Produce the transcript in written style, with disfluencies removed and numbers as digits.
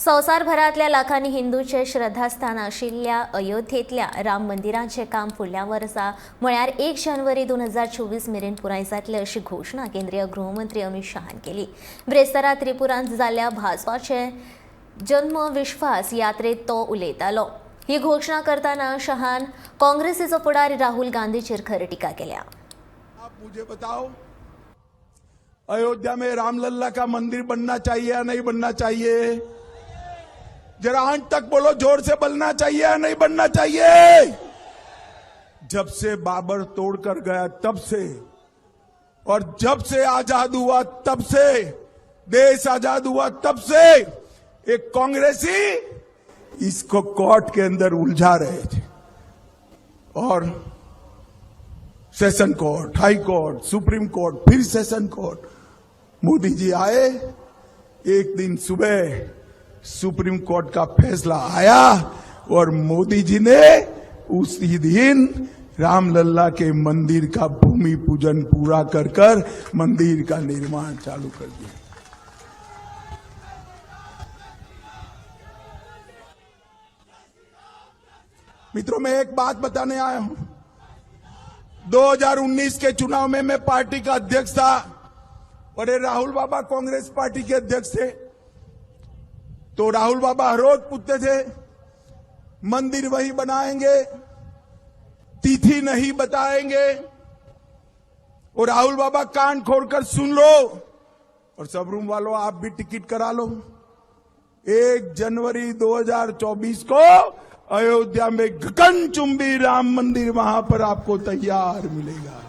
संवसारभरातल्या लाखांनी हिंदूचे श्रद्धास्थान आशिल्ल्या अयोध्येतल्या राम मंदिराचे काम फुडल्या वर्सा म्हळ्यार 1 जानेवारी 2024 मेरेन पुराय जातले अशी घोषणा केंद्रीय गृहमंत्री अमित शाहान केली। ब्रेस्तारा त्रिपुरांत जाल्ल्या भाजपाचे जन्म विश्वास यात्रेत तो उलयतालो। ही घोषणा करताना शाहान काँग्रेसीचो फुडारी राहुल गांधीचेर खर टिका केल्या। आप मुझे बताओ, अयोध्या में रामलल्ला का मंदिर बनना चाहिए या नहीं बनना चाहिए? जरा अंत तक बोलो, जोर से बोलना चाहिए या नहीं बनना चाहिए? जब से बाबर तोड़कर गया तब से, और जब से आजाद हुआ तब से, देश आजाद हुआ तब से एक कांग्रेसी इसको कोर्ट के अंदर उलझा रहे थे, और session court, high court, supreme court, फिर सेशन कोर्ट। मोदी जी आए, एक दिन सुबह सुप्रीम कोर्ट का फैसला आया और मोदी जी ने उसी दिन रामलल्ला के मंदिर का भूमि पूजन पूरा कर मंदिर का निर्माण चालू कर दिया। मित्रों, मैं एक बात बताने आया हूं। 2019 के चुनाव में मैं पार्टी का अध्यक्ष था और ये राहुल बाबा कांग्रेस पार्टी के अध्यक्ष थे। तो राहुल बाबा हर रोज पूछते थे, मंदिर वही बनाएंगे, तिथि नहीं बताएंगे। और राहुल बाबा कान खोलकर सुन लो, और सब रूम वालों आप भी टिकट करा लो। 1 जनवरी 2024 को अयोध्या में गगनचुंबी राम मंदिर वहां पर आपको तैयार मिलेगा।